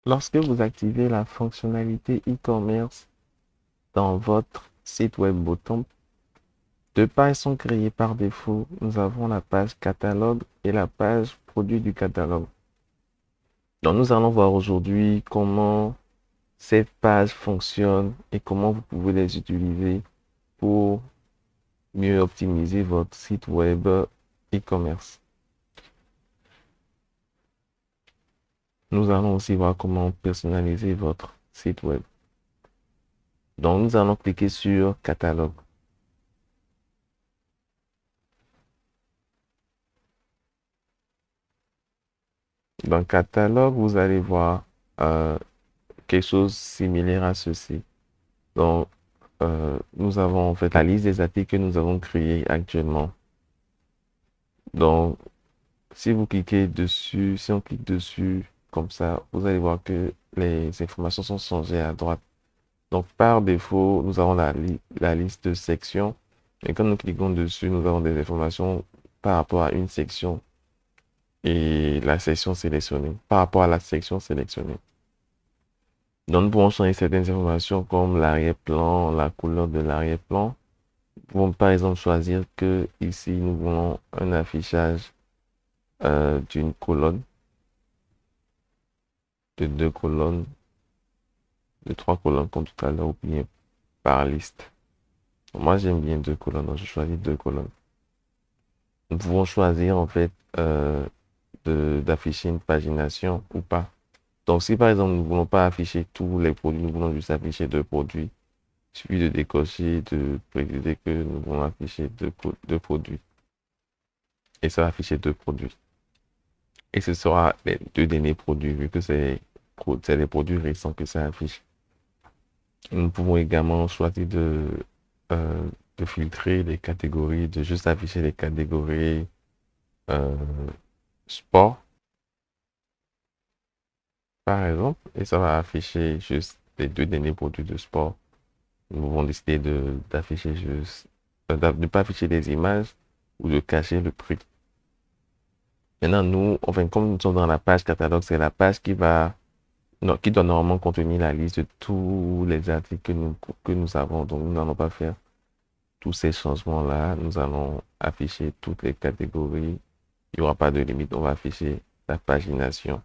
Lorsque vous activez la fonctionnalité e-commerce dans votre site web Botomp, deux pages sont créées par défaut. Nous avons la page catalogue et la page produit du catalogue. Donc nous allons voir aujourd'hui comment ces pages fonctionnent et comment vous pouvez les utiliser pour mieux optimiser votre site web e-commerce. Nous allons aussi voir comment personnaliser votre site web. Donc nous allons cliquer sur catalogue. Dans catalogue, vous allez voir euh, quelque chose similaire à ceci. Donc, nous avons en fait la liste des articles que nous avons créés actuellement. Donc, si vous cliquez dessus, si on clique dessus comme ça, vous allez voir que les informations sont changées à droite. Donc, par défaut, nous avons la liste de sections. Et quand nous cliquons dessus, nous avons des informations par rapport à une section et la section sélectionnée, par rapport à la section sélectionnée. Donc, nous pouvons changer certaines informations comme l'arrière-plan, la couleur de l'arrière-plan. Nous pouvons par exemple choisir que ici, nous voulons un affichage d'une colonne, de deux colonnes, de trois colonnes comme tout à l'heure, ou bien par liste. Moi, j'aime bien deux colonnes, donc je choisis deux colonnes. Nous pouvons choisir en fait d'afficher une pagination ou pas. Donc, si par exemple, nous ne voulons pas afficher tous les produits, nous voulons juste afficher deux produits, il suffit de décocher, de préciser que nous voulons afficher deux produits. Et ça va afficher deux produits. Et ce sera les deux derniers produits, vu que c'est les produits récents que ça affiche. Nous pouvons également choisir euh, de filtrer les catégories, de juste afficher les catégories euh, sport, par exemple, et ça va afficher juste les deux derniers produits de sport. Nous pouvons décider d'afficher juste, de ne pas afficher les images ou de cacher le prix. Maintenant, nous, enfin, comme nous sommes dans la page catalogue, c'est la page qui va, non, qui doit normalement contenir la liste de tous les articles que nous avons. Donc, nous n'allons pas faire tous ces changements-là. Nous allons afficher toutes les catégories. Il n'y aura pas de limite. On va afficher la pagination.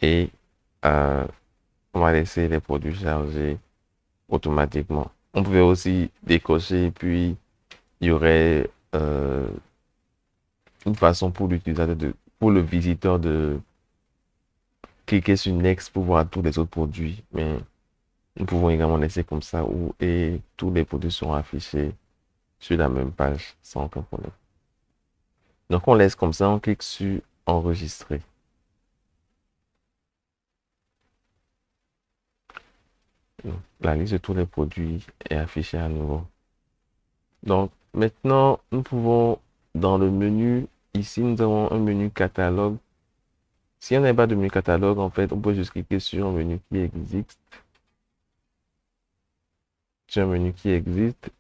Et euh, on va laisser les produits charger automatiquement. On pouvait aussi décocher et puis il y aurait une façon pour l'utilisateur pour le visiteur de cliquer sur Next pour voir tous les autres produits. Mais nous pouvons également laisser comme ça et tous les produits seront affichés sur la même page sans aucun problème. Donc on laisse comme ça, on clique sur enregistrer. La liste de tous les produits est affichée à nouveau. Donc maintenant, nous pouvons dans le menu, ici nous avons un menu catalogue. Si on n'a pas de menu catalogue, en fait, on peut juste cliquer sur un menu qui existe,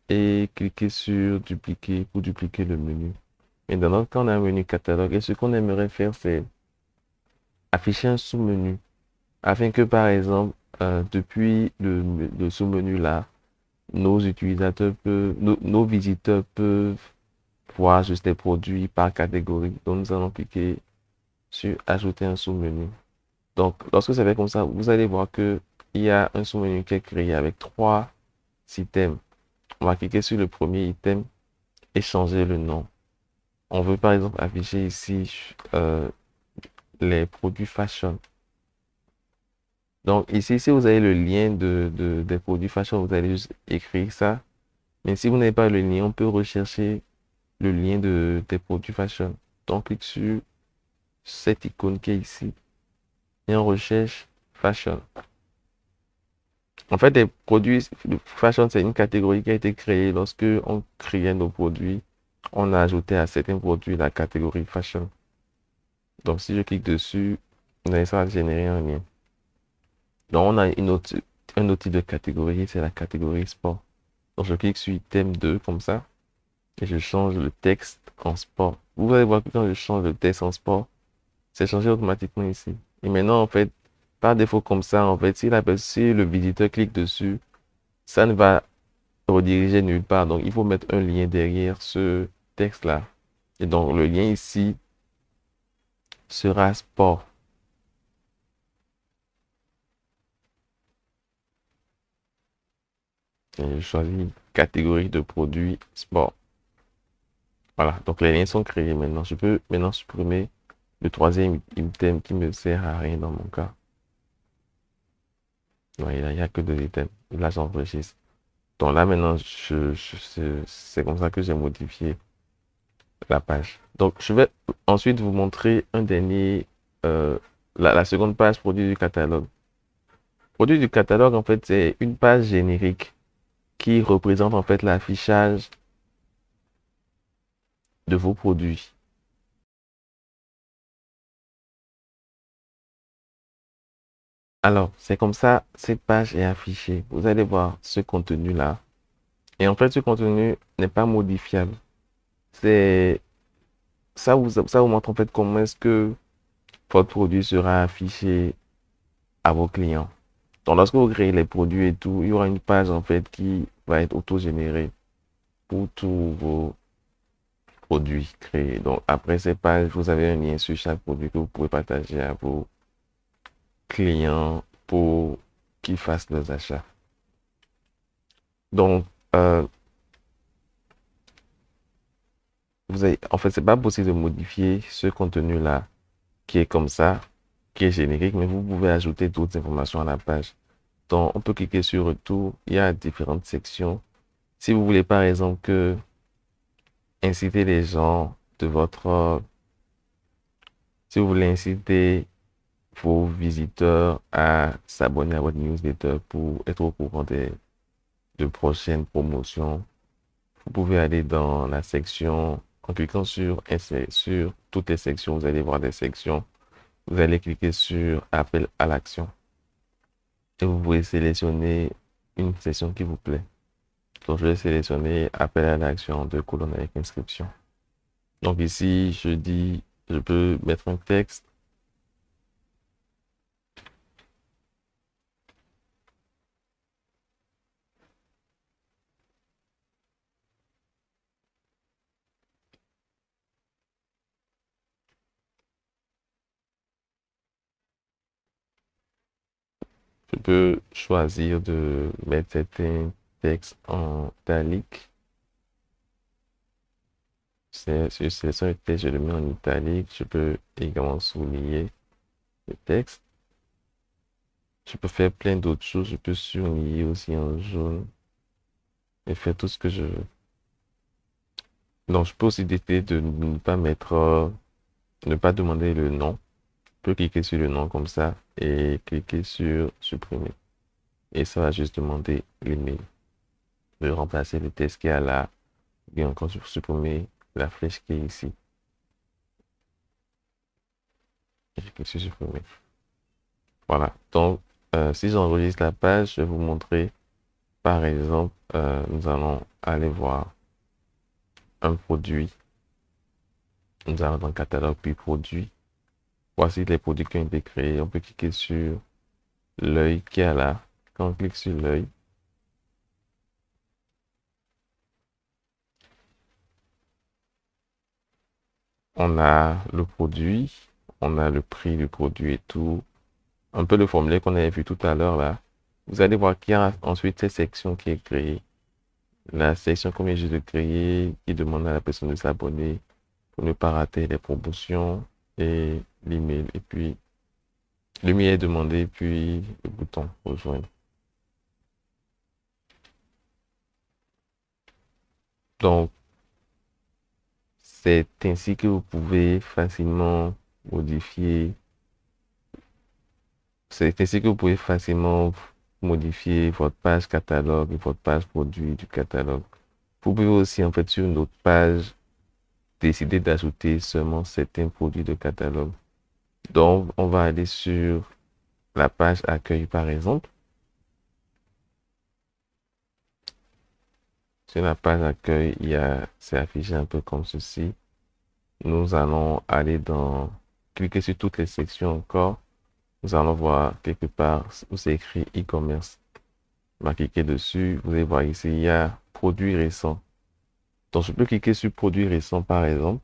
et cliquer sur dupliquer pour dupliquer le menu. Mais dans notre cas, on a un menu catalogue et ce qu'on aimerait faire, c'est afficher un sous-menu afin que, par exemple, depuis le sous-menu là, nos utilisateurs peuvent, nos visiteurs peuvent voir juste les produits par catégorie. Donc, nous allons cliquer sur ajouter un sous-menu. Donc, lorsque c'est fait comme ça, vous allez voir que il y a un sous-menu qui est créé avec trois items. On va cliquer sur le premier item et changer le nom. On veut par exemple afficher ici les produits fashion. Donc ici, si vous avez le lien des produits fashion, vous allez juste écrire ça. Mais si vous n'avez pas le lien, on peut rechercher le lien des produits fashion. Donc clique sur cette icône qui est ici et on recherche fashion. En fait, les produits fashion, c'est une catégorie qui a été créée lorsque on créait nos produits. On a ajouté à certains produits la catégorie fashion. Donc, si je clique dessus, ça va générer un lien. Donc, on a un autre type de catégorie, c'est la catégorie sport. Donc, je clique sur item 2 comme ça et je change le texte en sport. Vous allez voir que quand je change le texte en sport, c'est changé automatiquement ici. Et maintenant, en fait, par défaut comme ça, en fait, si le visiteur clique dessus, ça ne va rediriger nulle part. Donc, il faut mettre un lien derrière ce texte-là. Et donc, le lien ici sera sport. Et je choisis catégorie de produits sport. Voilà, donc les liens sont créés maintenant. Je peux maintenant supprimer le troisième item qui me sert à rien dans mon cas. Non, il n'y a que deux items. Là, j'enregistre. Donc là, maintenant, c'est comme ça que j'ai modifié la page. Donc, je vais ensuite vous montrer un dernier, la seconde page produit du catalogue. Produit du catalogue, en fait, c'est une page générique qui représente en fait l'affichage de vos produits. Alors, c'est comme ça, cette page est affichée. Vous allez voir ce contenu-là. Et en fait, ce contenu n'est pas modifiable. C'est ça vous montre en fait comment est-ce que votre produit sera affiché à vos clients. Donc, lorsque vous créez les produits et tout, il y aura une page en fait qui va être auto-générée pour tous vos produits créés. Donc, après ces pages, vous avez un lien sur chaque produit que vous pouvez partager à vos clients pour qu'ils fassent leurs achats. Donc, en fait, c'est pas possible de modifier ce contenu-là qui est comme ça, qui est générique, mais vous pouvez ajouter d'autres informations à la page. Donc, on peut cliquer sur Retour. Il y a différentes sections. Si vous voulez, par exemple, inciter les gens de votre, si vous voulez inciter vos visiteurs à s'abonner à votre newsletter pour être au courant de prochaines promotions, vous pouvez aller dans la section, en cliquant sur toutes les sections, vous allez voir des sections. Vous allez cliquer sur Appel à l'action et vous pouvez sélectionner une section qui vous plaît. Donc, je vais sélectionner Appel à l'action de colonne avec inscription. Donc, ici, je peux mettre un texte. Je peux choisir de mettre certains textes en italique. Je sélectionne le texte, je le mets en italique. Je peux également souligner le texte. Je peux faire plein d'autres choses. Je peux surligner aussi en jaune et faire tout ce que je veux. Donc, je peux aussi décider de ne pas mettre, ne pas demander le nom. Je peux cliquer sur le nom comme ça et cliquer sur supprimer. Et ça va juste demander l'email. De remplacer le texte qui est là, et encore supprimer la flèche qui est ici. Et je clique sur supprimer. Voilà. Donc, si j'enregistre la page, je vais vous montrer, par exemple, nous allons aller voir un produit. Nous allons dans le catalogue puis produit. Voici les produits qui ont été créés. On peut cliquer sur l'œil qui est là. Quand on clique sur l'œil, on a le produit, on a le prix du produit et tout. Un peu le formulaire qu'on avait vu tout à l'heure là. Vous allez voir qu'il y a ensuite cette section qui est créée. La section qu'on vient juste de créer qui demande à la personne de s'abonner pour ne pas rater les promotions et l'email. Et puis, l'email est demandé, puis le bouton rejoindre. Donc, c'est ainsi que vous pouvez facilement modifier. C'est ainsi que vous pouvez facilement modifier votre page catalogue et votre page produit du catalogue. Vous pouvez aussi, en fait, sur une autre page, décider d'ajouter seulement certains produits de catalogue. Donc, on va aller sur la page accueil, par exemple. Sur la page accueil, c'est affiché un peu comme ceci. Nous allons aller cliquer sur toutes les sections encore. nous allons voir quelque part où c'est écrit e-commerce. On va cliquer dessus. Vous allez voir ici, il y a produits récents. Donc, je peux cliquer sur produits récents, par exemple,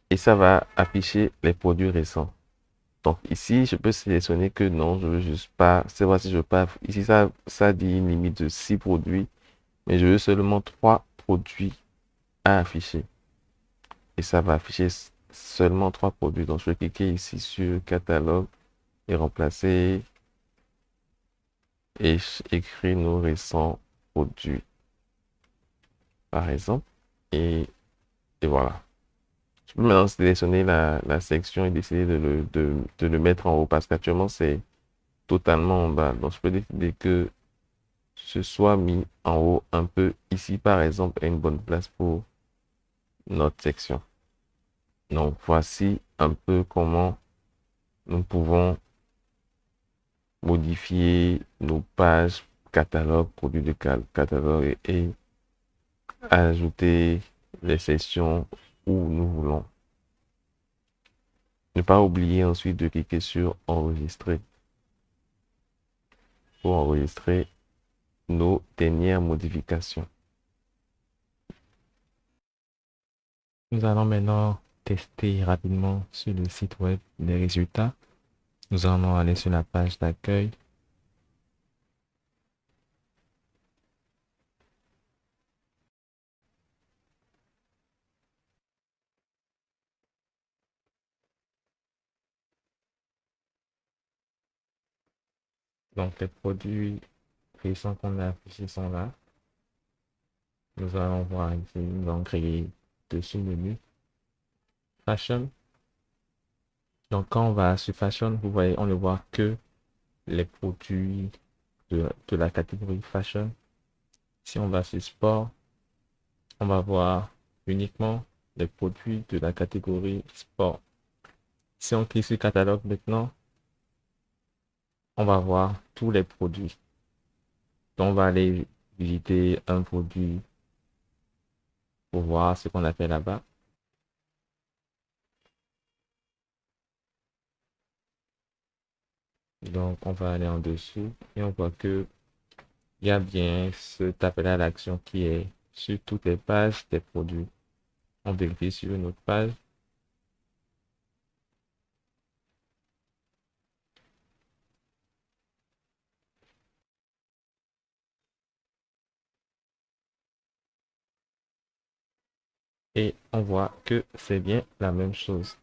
et ça va afficher les produits récents. Donc, ici, je peux sélectionner que non, je veux juste pas, c'est vrai si je veux pas, ici, ça dit une limite de 6 produits, mais je veux seulement 3 produits à afficher. Et ça va afficher seulement 3 produits. Donc, je vais cliquer ici sur catalogue et remplacer et écrire nos récents produits, par exemple. Et, et voilà. Je peux maintenant sélectionner la section et décider de le mettre en haut parce qu'actuellement, c'est totalement en bas. Donc, je peux décider que ce soit mis en haut un peu. Ici, par exemple, est une bonne place pour notre section. Donc, voici un peu comment nous pouvons modifier nos pages catalogue, produits de catalogue et ajouter les sections où nous voulons. Ne pas oublier ensuite de cliquer sur enregistrer pour enregistrer nos dernières modifications. Nous allons maintenant tester rapidement sur le site web les résultats. Nous allons aller sur la page d'accueil. Donc, les produits récents qu'on a affichés sont là. Nous allons voir ici, nous allons créer dessus le menu Fashion. Donc, quand on va sur Fashion, vous voyez, on ne voit que les produits de la catégorie Fashion. Si on va sur Sport, on va voir uniquement les produits de la catégorie Sport. Si on clique sur Catalogue maintenant, on va voir tous les produits. Donc, on va aller visiter un produit pour voir ce qu'on a fait là-bas. Donc, on va aller en dessous et on voit que il y a bien cet appel à l'action qui est sur toutes les pages des produits. On vérifie sur une autre page. Et on voit que c'est bien la même chose.